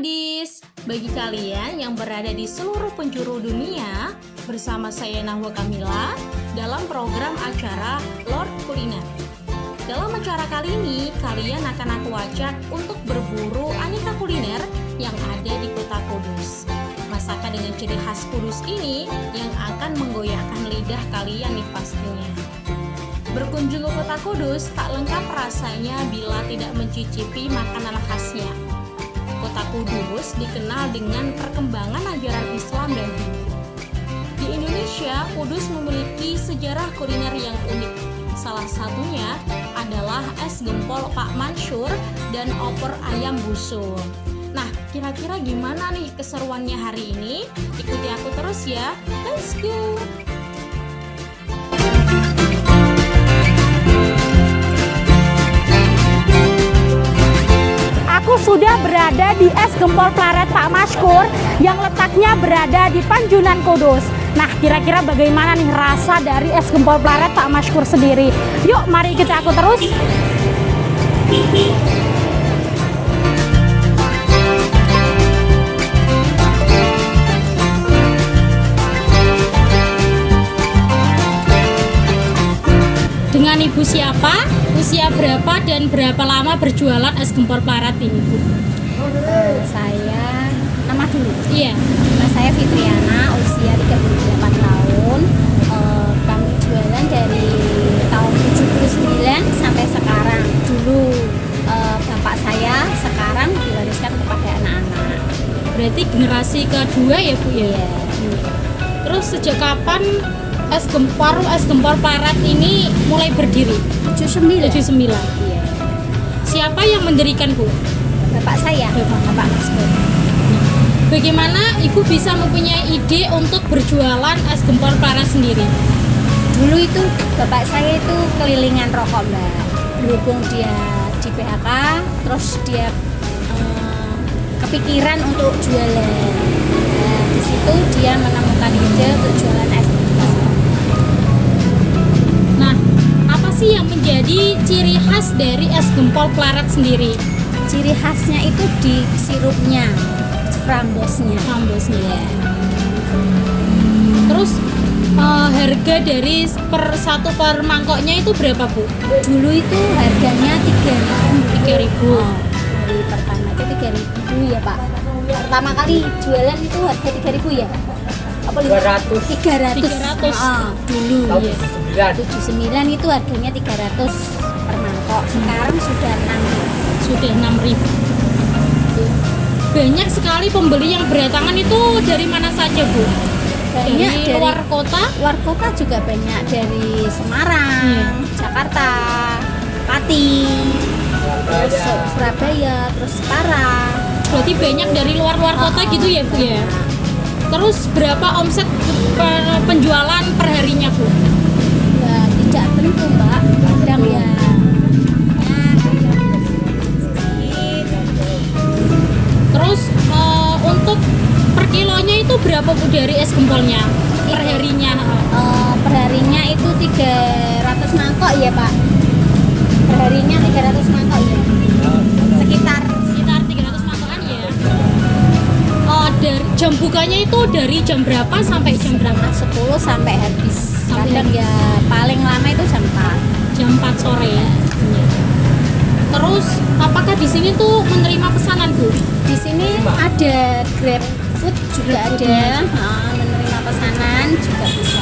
Foodies, bagi kalian yang berada di seluruh penjuru dunia, bersama saya Nahwa Kamila dalam program acara Lord Kuliner. Dalam acara kali ini, kalian akan aku ajak untuk berburu aneka kuliner yang ada di kota Kudus. Masakan dengan ciri khas Kudus ini yang akan menggoyahkan lidah kalian nih pastinya. Berkunjung ke kota Kudus tak lengkap rasanya bila tidak mencicipi makanan khasnya. Kota Kudus dikenal dengan perkembangan ajaran Islam dan Hindu. Di Indonesia, Kudus memiliki sejarah kuliner yang unik. Salah satunya adalah es gempol Pak Mansur dan opor ayam busuk. Nah, kira-kira gimana nih keseruannya hari ini? Ikuti aku terus ya. Let's go! Aku sudah berada di es gempol Plaret Pak Mansur yang letaknya berada di Panjunan Kudus. Nah, kira-kira bagaimana nih rasa dari es gempol Plaret Pak Mansur sendiri? Yuk, mari ikuti aku terus. Dengan Ibu siapa? Usia berapa dan berapa lama berjualan es gempol Plaret ini, Bu? Saya, nama dulu. Iya. Nah, saya Fitriana, usia 38 tahun. Kami jualan dari tahun 79 sampai sekarang. Dulu bapak saya, sekarang diwariskan kepada anak-anak. Berarti generasi kedua ya, Bu ya? Iya. Terus sejak kapan es gempol Plaret ini mulai berdiri? 79. Iya. Siapa yang mendirikan, Bu? Bapak saya, Bapak Mansur. Bagaimana Ibu bisa mempunyai ide untuk berjualan es gempol Plaret sendiri? Dulu itu bapak saya itu kelilingan rokok, Mbak. Berhubung dia di PHK, terus dia kepikiran untuk jualan. Nah, di situ dia menemukan ide untuk jualan es gempol. Nah, apa sih yang menjadi ciri khas dari es gempol Plaret sendiri? Ciri khasnya itu di sirupnya, frambosnya. Frambosnya. Terus harga dari per mangkoknya itu berapa, Bu? Dulu itu harganya 3.000. 3.000. Hari pertama itu 3.000 ya, Pak. Pertama kali jualan itu harga 3.000 ya? Apa 200. 300. Dulu Tahun ya. 79. 79 itu harganya 300 per mangkok. Sekarang sudah 6.000. Sudah 6.000. Banyak sekali pembeli yang berdatangan itu dari mana saja, Bu? Banyak Dari luar kota? Luar kota juga banyak, dari Semarang, Jakarta, Pati, terus Surabaya, terus Semarang. Berarti banyak dari luar kota gitu ya, Bu ya? Terus berapa omset penjualan per harinya, Bu? Ya tidak tentu, Mbak. Kadang ya Terus untuk per kilonya itu berapa, Bu, dari es gempolnya per harinya? perharinya itu 300 mangkok ya, Pak. Perharinya 300 mangkok ya. Sekitar 300 mangkokan ya. Dari jam bukanya itu dari jam berapa sampai jam berapa? 10 sampai habis. Sampai Kadang ya paling lama itu jam 4. Jam 4 sore ya. Terus apakah di sini tuh menerima pesanan, Bu? Di sini ada Grab Food juga Grab ada, Food-nya. menerima pesanan juga bisa.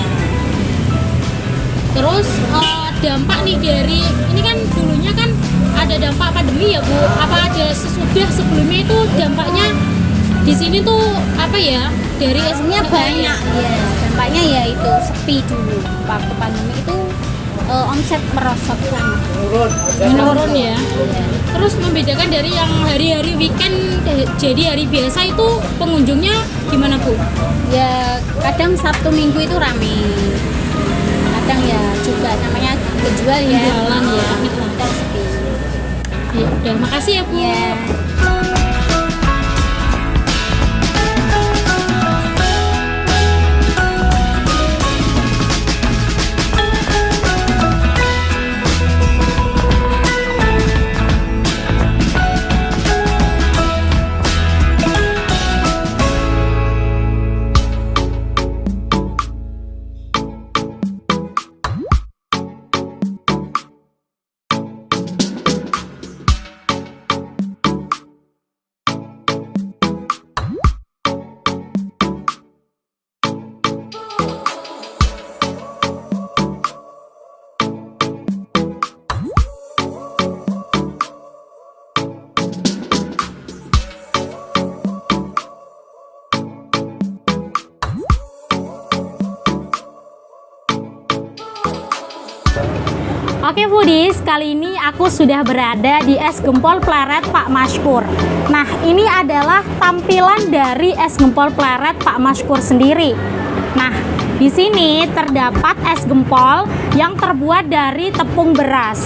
Terus dampak nih dari ini kan dulunya kan ada dampak pandemi ya, Bu. Apa ada sebelumnya itu dampaknya di sini tuh apa ya? Dari Sebenarnya banyak ya. Dampaknya ya itu sepi dulu. Waktu pandemi itu omset merosot banget. menurun ya. Terus membedakan dari yang hari-hari weekend jadi hari biasa itu pengunjungnya gimana, Bu? Ya kadang Sabtu Minggu itu rame. Kadang ya juga namanya penjual ya. Penjualan ya. Kadang sepi. Ya udah, makasih ya, Bu. Ya. Oke foodies, kali ini aku sudah berada di es gempol pleret Pak Maskur. Nah, ini adalah tampilan dari es gempol pleret Pak Maskur sendiri. Nah, di sini terdapat es gempol yang terbuat dari tepung beras.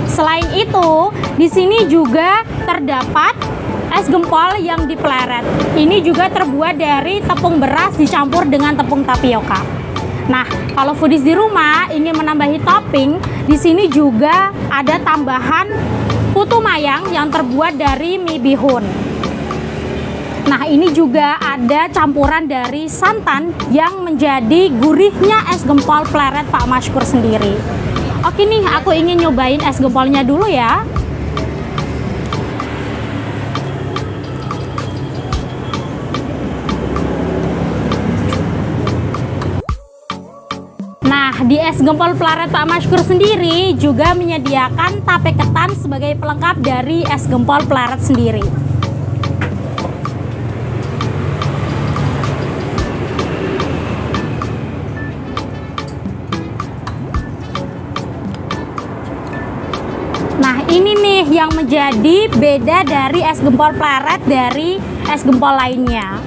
Selain itu, di sini juga terdapat es gempol yang dipleret. Ini juga terbuat dari tepung beras dicampur dengan tepung tapioka. Nah, kalau foodies di rumah ingin menambahi topping, di sini juga ada tambahan putu mayang yang terbuat dari mie bihun. Nah, ini juga ada campuran dari santan yang menjadi gurihnya es gempol pleret Pak Maskur sendiri. Oke nih, aku ingin nyobain es gempolnya dulu ya. Nah, di es gempol pleret Pak Maskur sendiri juga menyediakan tape ketan sebagai pelengkap dari es gempol pleret sendiri. Nah, ini nih yang menjadi beda dari es gempol pleret dari es gempol lainnya.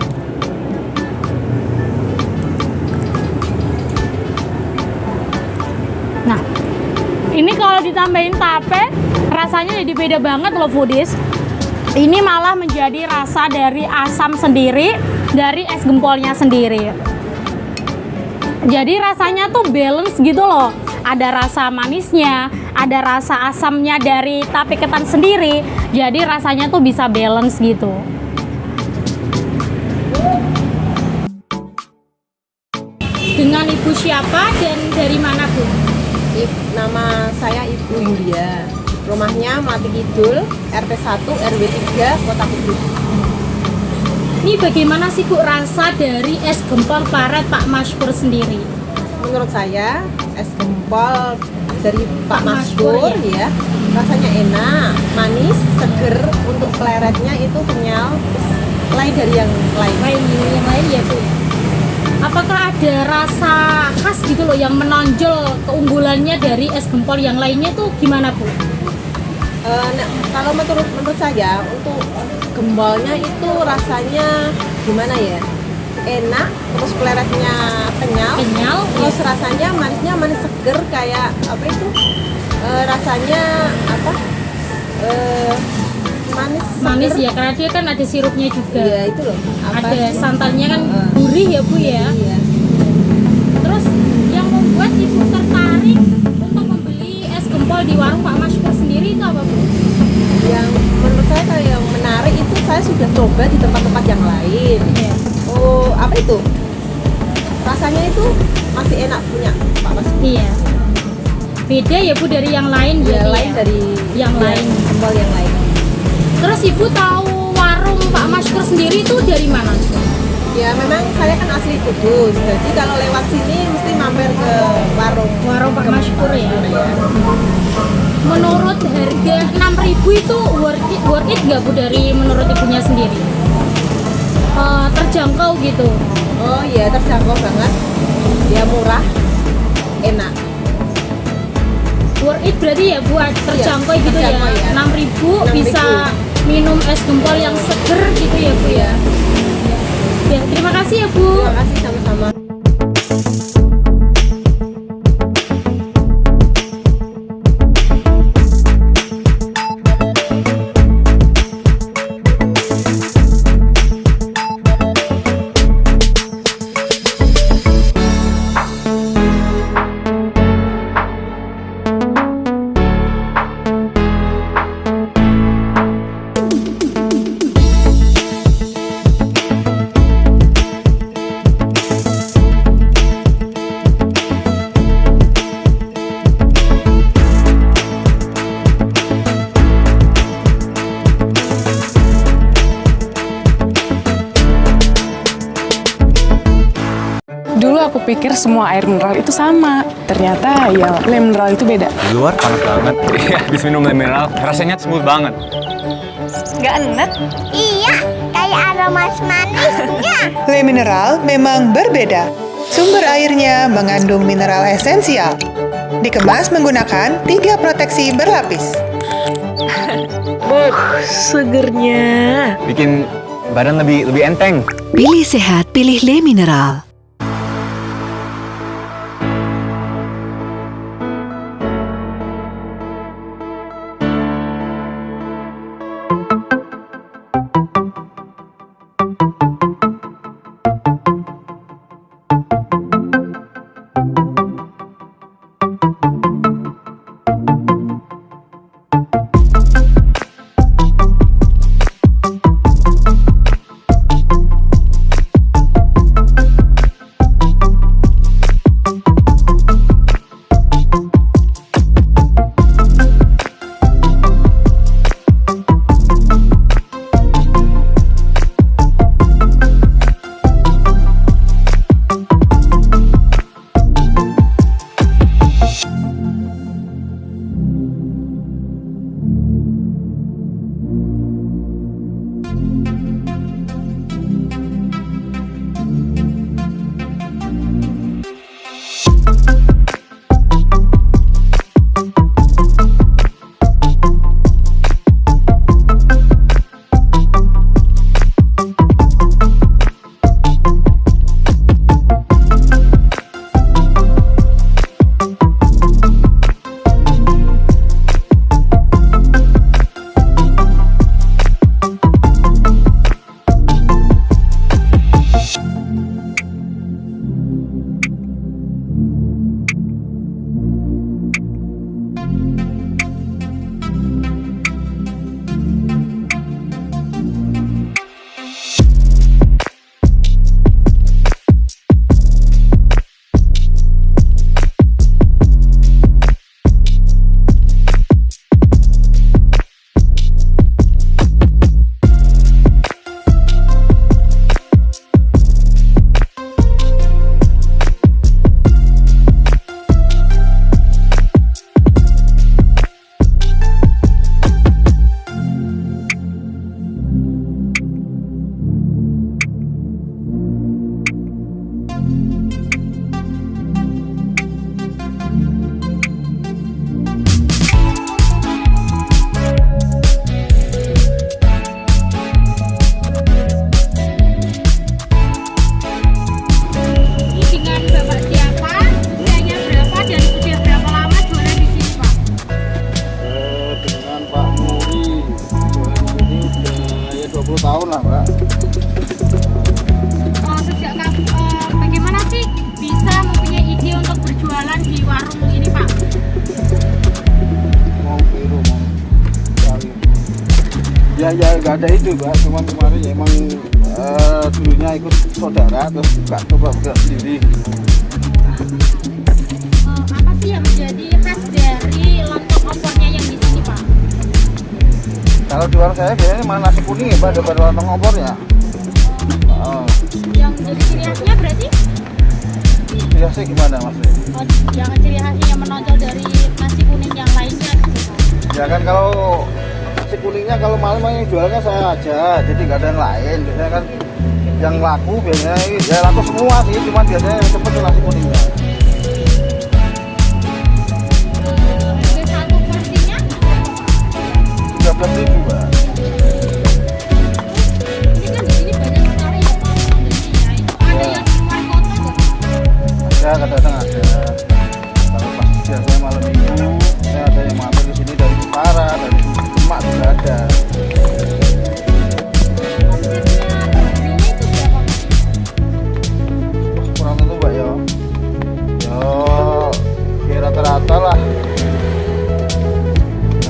Nah, ini kalau ditambahin tape, rasanya jadi beda banget loh foodies. Ini malah menjadi rasa dari asam sendiri, dari es gempolnya sendiri. Jadi rasanya tuh balance gitu loh. Ada rasa manisnya, ada rasa asamnya dari tape ketan sendiri. Jadi rasanya tuh bisa balance gitu. Dengan ibu siapa dan dari mana Bu? Nama saya Ibu Yulia. Rumahnya Melati Kidul, RT 1 RW 3 Kota Kudus. Ini bagaimana sih Bu rasa dari es gempol pleret Pak Maskur sendiri? Menurut saya es gempol dari Pak Maskur, Maskur ya, rasanya enak, manis, seger. Untuk pleretnya itu kenyal, lain dari yang lain. Yang lain ya Bu. Apakah ada rasa khas gitu loh yang menonjol keunggulannya dari es gempol yang lainnya tuh gimana Bu? Nah, kalau menurut saya untuk gembolnya itu rasanya gimana ya? Enak, terus pleretnya kenyal, terus iya. rasanya manisnya manis seger kayak apa itu? Rasanya apa? Manis ya, karena dia kan ada sirupnya juga. Iya, itu loh. Ada santannya kan gurih ya Bu ya. Iya. Terus yang membuat Ibu tertarik untuk membeli es gempol di warung Pak Maskur sendiri itu apa Bu? Yang menurut saya kalau yang menarik itu saya sudah coba di tempat-tempat yang lain. Iya. Oh, apa itu? Rasanya itu masih enak punya Pak Mas. Iya. Beda ya Bu dari yang lain Ya, berarti lain ya? dari yang lain. Gempol yang lain. Terus Ibu tahu warung Pak Maskur sendiri itu dari mana? Ya memang saya kan asli Kudus, jadi kalau lewat sini mesti mampir ke warung Pak Maskur ya. Menurut harga 6.000 itu worth it nggak Bu dari menurut Ibunya sendiri? Terjangkau gitu. Oh iya, terjangkau banget. Ya murah, enak. Worth it berarti ya buat terjangkau gitu terjangkau ya. ya. 6.000 bisa minum es gempol yang seger gitu ya Bu ya. Ya, terima kasih ya Bu. Terima kasih sama-sama. Dulu aku pikir semua air mineral itu sama. Ternyata ya lem mineral itu beda. Di luar panas banget. Iya, habis minum lem mineral rasanya smooth banget. Nggak enak. Iya, kayak ada manisnya. Le mineral memang berbeda. Sumber airnya mengandung mineral esensial. Dikemas menggunakan 3 proteksi berlapis. Segernya. Bikin badan lebih enteng. Pilih sehat, pilih Le Mineral. Ya nggak ada itu Mbak, cuman kemarin ya emang dulunya ikut saudara terus nggak coba buka sendiri. Apa sih yang menjadi khas dari lontong opornya yang di sini Pak? Kalau di warung saya biasanya malah nasi kuning ya Mbak daripada lontong opornya. Yang jadi ciri khasnya berarti? Ciri khasnya gimana maksudnya? Yang ciri khasnya yang menonjol dari nasi kuning yang lainnya gitu Pak? Ya kan kalau nasi kuningnya kalau malam yang jualnya saya aja, jadi nggak ada yang lain. Biasanya kan yang laku biasanya ya laku semua sih, cuma biasanya yang cepet nasi kuningnya. Harga satu porsinya? 13.000 Mbak. Ini kan di sini banyak sekali ya Pak pembelinya. Itu ada yang di luar kota nggak Pak? Ada, kadang-kadang ada. Kalau pas biasanya malam minggu, saya ada yang mampir ke sini dari Jepara, dari Demak juga ada. Kurang tentu Mbak ya. Ya rata-rata lah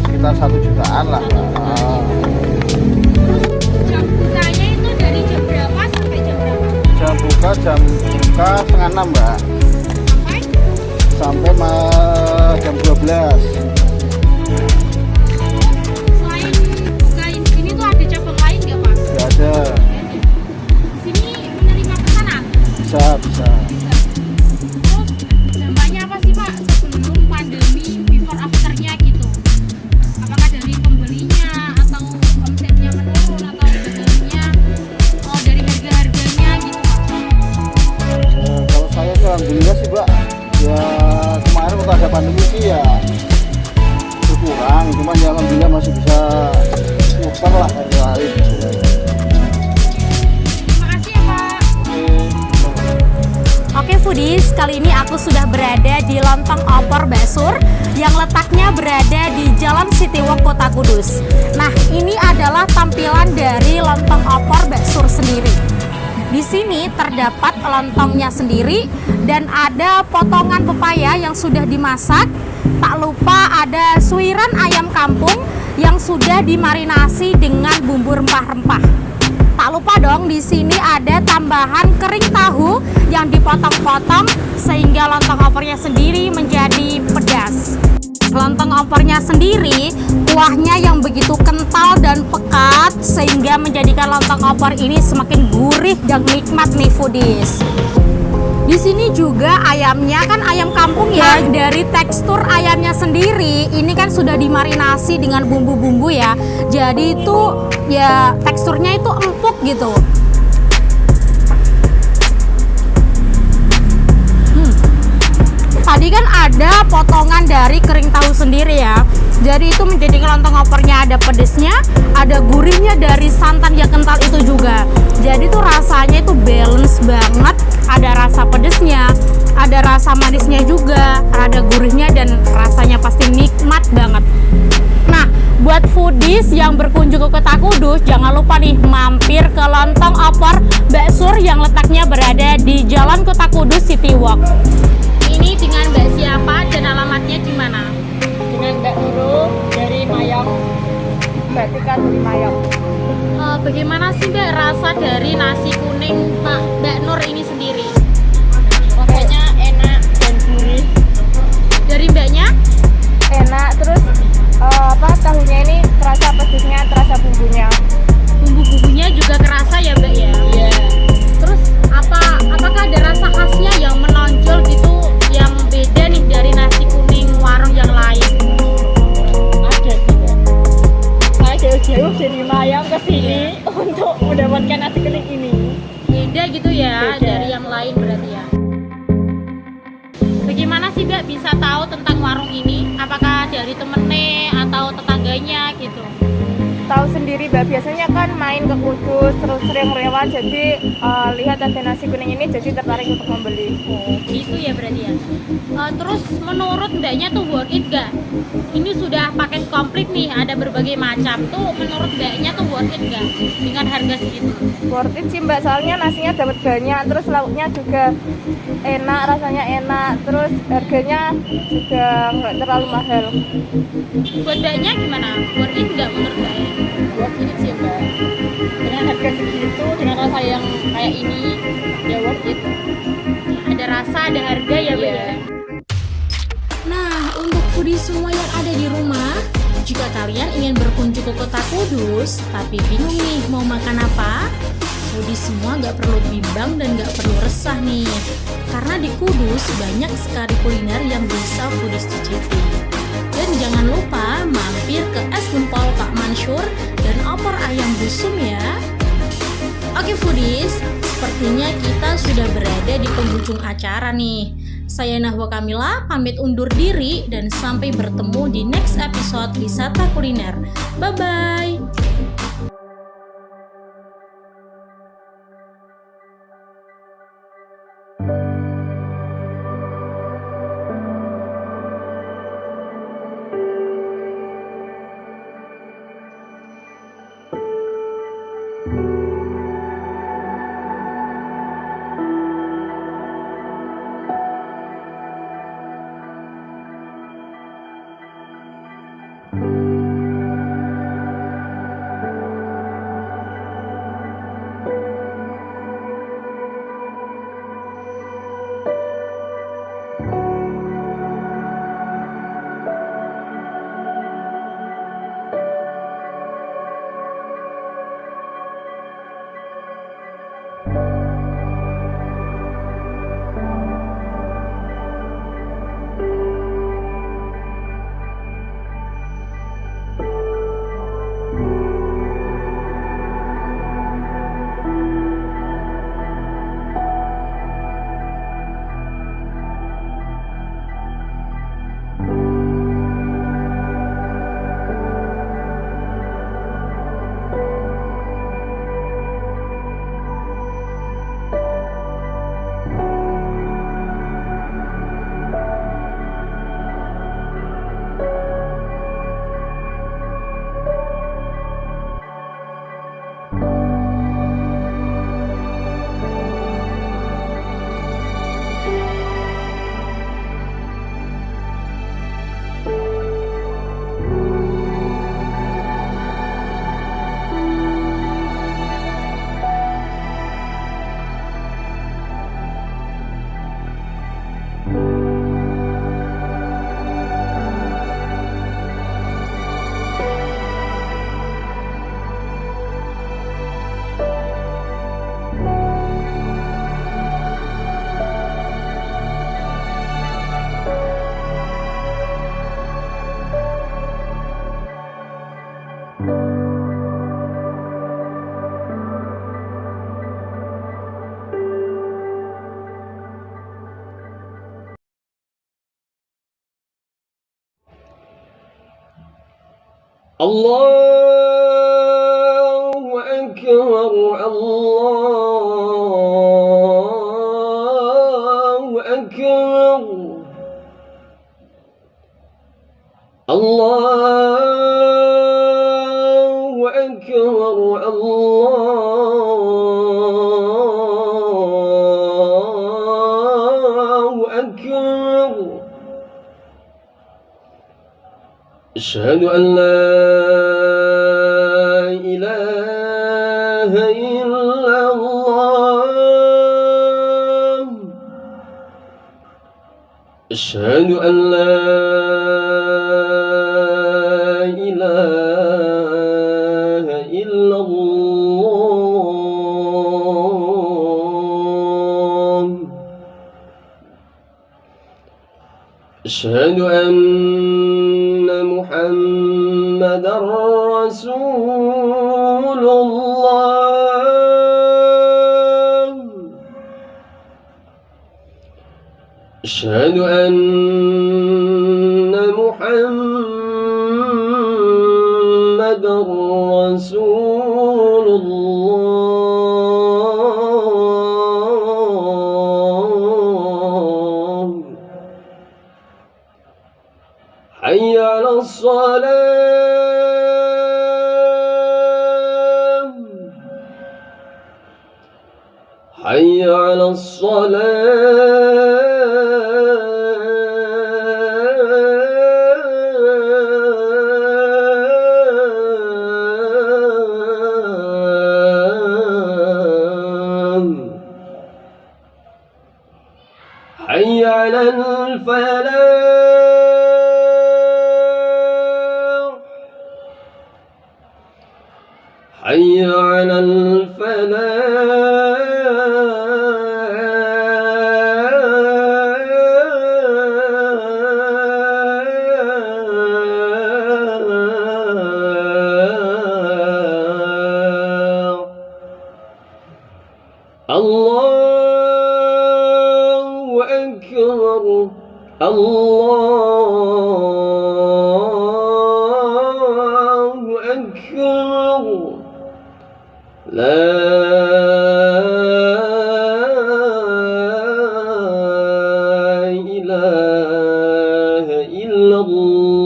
sekitar 1 jutaan lah. Jam bukanya itu dari jam berapa sampai jam berapa? Jam buka setengah 6 Mbak. Sampai jam 12. Selain bukain sini tuh ada cabang lain nggak Pak? Nggak ada. Sini menerima pesanan? Bisa. Terus dampaknya apa sih Pak sebelum pandemi, before afternya gitu? Apakah dari pembelinya atau omsetnya menurun atau dampaknya dari harga-harganya gitu Pak? Kalau saya sih alhamdulillah sih Mbak. Ya kemarin waktu ada pandemi Foodies, kali ini aku sudah berada di Lontong Opor Mbak Sur yang letaknya berada di Jalan Citywalk Kota Kudus. Nah, ini adalah tampilan dari Lontong Opor Mbak Sur sendiri. Di sini terdapat lontongnya sendiri dan ada potongan pepaya yang sudah dimasak. Tak lupa ada suiran ayam kampung yang sudah dimarinasi dengan bumbu rempah-rempah. Tak lupa dong, di sini ada tambahan kering tahu yang dipotong-potong sehingga lontong opornya sendiri menjadi pedas. Lontong opornya sendiri, kuahnya yang begitu kental dan pekat sehingga menjadikan lontong opor ini semakin gurih dan nikmat nih foodies. Di sini juga ayamnya kan ayam kampung ya. Dari tekstur ayamnya sendiri, ini kan sudah dimarinasi dengan bumbu-bumbu ya. Jadi itu ya teksturnya itu empuk gitu. Tadi kan ada potongan dari kering tahu sendiri ya. Jadi itu menjadi lontong opornya ada pedesnya, ada gurihnya dari santan yang kental itu juga. Jadi tuh rasanya itu balance banget. Ada rasa pedesnya, ada rasa manisnya juga, ada gurihnya dan rasanya pasti nikmat banget. Nah, buat foodies yang berkunjung ke Kota Kudus, jangan lupa nih mampir ke Lontong Opor Mbak Sur yang letaknya berada di Jalan Kota Kudus Citywalk. Ini dengan Mbak siapa dan alamatnya di mana? Dengan Mbak Nurul dari Mayang, Mbak Tika dari Mayang. Bagaimana sih Mbak rasa dari nasi kuning Mbak Nur ini sendiri? Rasanya enak dan gurih. Dari Mbaknya? Enak, terus tahunya ini terasa pedasnya, terasa bumbunya. Bumbu-bumbunya juga kerasa ya Mbak ya? Iya. Terus apakah ada rasa khasnya yang menonjol gitu, yang beda nih dari nasi kuning warung yang lain? Ada sih ya. Saya jauh-jauh dari Mayang ke sini untuk mendapatkan nasi kuning ini. Beda gitu ya. Beda. Dari yang lain berarti ya. Bagaimana sih Mbak bisa tahu tentang warung ini? Apakah dari temennya atau tetangganya gitu? Tahu sendiri Mbak, biasanya kan main ke Kudus terus sering lewat, jadi lihat ada nasi kuning ini jadi tertarik untuk membeli. Gitu ya berarti ya. Terus menurut Mbaknya tuh worth it gak? Ini sudah paket komplit nih, ada berbagai macam tuh. Menurut Mbaknya tuh worth it gak dengan harga segitu? Worth it sih Mbak, soalnya nasinya dapat banyak, terus lauknya juga enak, rasanya enak, terus harganya juga nggak terlalu mahal. Buat Mbaknya gimana? Worth it gak menurut Mbaknya? Worth it sih Mbak, dengan harga segitu, dengan rasa yang kayak ini, ya worth it. Ada rasa, ada harga ya Mbak ya? Nah, untuk foodies semua yang ada di rumah, jika kalian ingin berkunjung ke Kota Kudus tapi bingung nih mau makan apa, foodies semua nggak perlu bimbang dan nggak perlu resah nih, karena di Kudus banyak sekali kuliner yang bisa foodies cicipi. Dan jangan lupa mampir ke es gempol Pak Mansur dan opor ayam busum ya. Oke foodies, sepertinya kita sudah berada di penghujung acara nih. Saya Nahwa Kamila pamit undur diri dan sampai bertemu di next episode Wisata Kuliner. Bye-bye! Allahu Akbar, Allahu Akbar, Allahu Akbar, Allahu Akbar. Asyhadu an la ilaha illallah. Asyhadu an la ilaha illallah. Asyhadu anna Muhammadar Rasulullah. Asyhadu anna Muhammadar Rasulullah. Hayya 'alas salam, hayya 'alas salam, hayya 'alal falah, hayya 'alal falah. Allahu Akbar, Allahu Akbar. La ilaha illallah.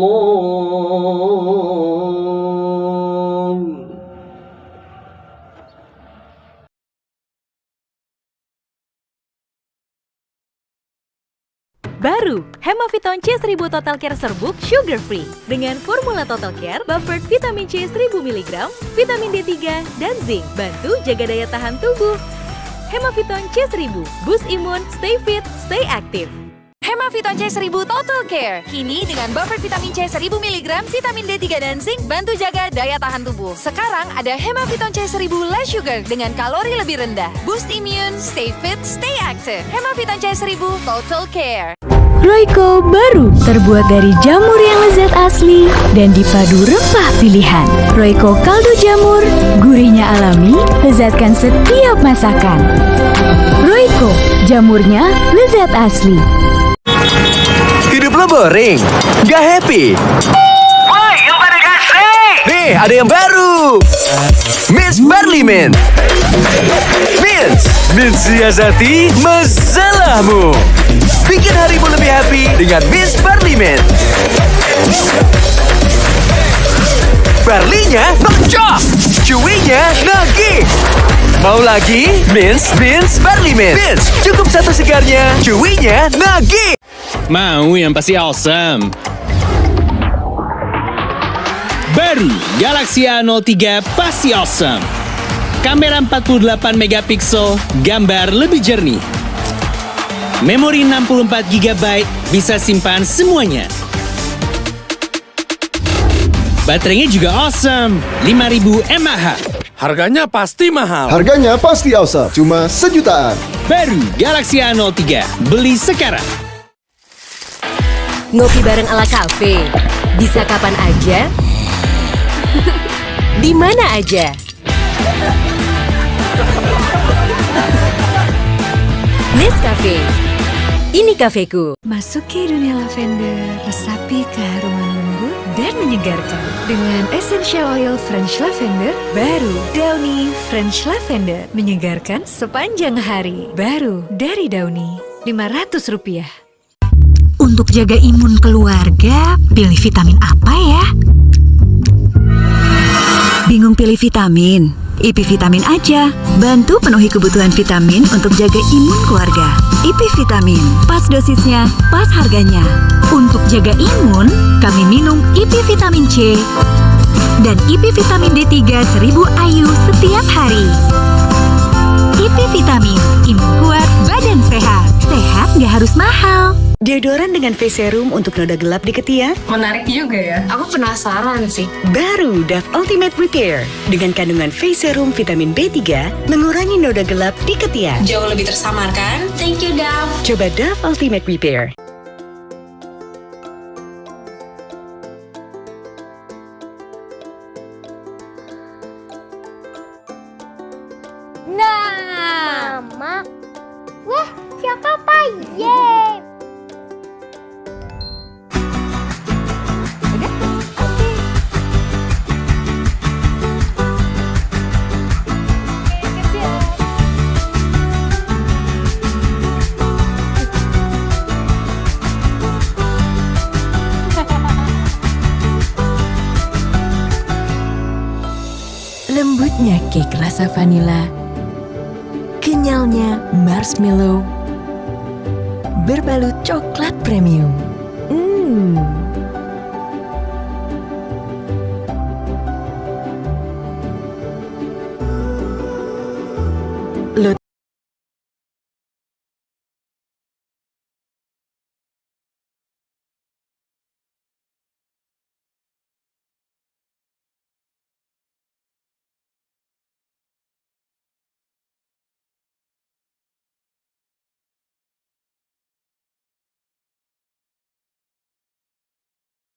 Baru, Hemaviton C1000 Total Care Serbuk Sugar Free dengan formula Total Care, buffered vitamin C 1000 mg, vitamin D3, dan zinc, bantu jaga daya tahan tubuh. Hemaviton C1000, boost imun, stay fit, stay active. Hemaviton C1000 Total Care. Kini dengan buffer vitamin C 1000 mg, vitamin D3 dan zinc, bantu jaga daya tahan tubuh. Sekarang ada Hemaviton C1000 Less Sugar dengan kalori lebih rendah. Boost imun, stay fit, stay active. Hemaviton C1000 Total Care. Royco baru terbuat dari jamur yang lezat asli dan dipadu rempah pilihan. Royco kaldu jamur, gurihnya alami, lezatkan setiap masakan. Royco, jamurnya lezat asli. Hidup lo boring? Gak happy? Woi, yuk pada kasih! Nih, ada yang baru! Mints Barley Mint. Mints siasati masalahmu. Bikin harimu lebih happy dengan Mints Barley Mint. Barley-nya nonjok, chewy-nya nagih. Mau lagi? Mints Barley Mint. Mints, cukup satu segarnya, chewy-nya nagih. Mau yang pasti awesome. Baru Galaxy A03 pasti awesome. Kamera 48 megapiksel, gambar lebih jernih. Memori 64 GB, bisa simpan semuanya. Baterainya juga awesome, 5000 mAh. Harganya pasti mahal. Harganya pasti awesome, cuma sejutaan. Baru Galaxy A03, beli sekarang. Ngopi bareng ala kafe, bisa kapan aja, di mana aja. Nescafe, ini kafeku. Masuki dunia lavender, resapi keharuman lembut dan menyegarkan. Dengan essential oil French lavender, baru Downy French lavender menyegarkan sepanjang hari. Baru dari Downy, Rp500. Untuk jaga imun keluarga, pilih vitamin apa ya? Bingung pilih vitamin? IP Vitamin aja. Bantu penuhi kebutuhan vitamin untuk jaga imun keluarga. IP Vitamin, pas dosisnya, pas harganya. Untuk jaga imun, kami minum IP Vitamin C dan IP Vitamin D3 1000 IU setiap hari. IP Vitamin, imun kuat, badan sehat. Sehat nggak harus mahal. Deodoran dengan face serum untuk noda gelap di ketiak? Menarik juga ya. Aku penasaran sih. Baru Dove Ultimate Repair. Dengan kandungan face serum vitamin B3, mengurangi noda gelap di ketiak. Jauh lebih tersamar kan? Thank you, Dove. Coba Dove Ultimate Repair. Nah, Mama. Wah, siapa Pak? Yeay. Lembutnya cake rasa vanila, kenyalnya marshmallow, berbalut coklat premium.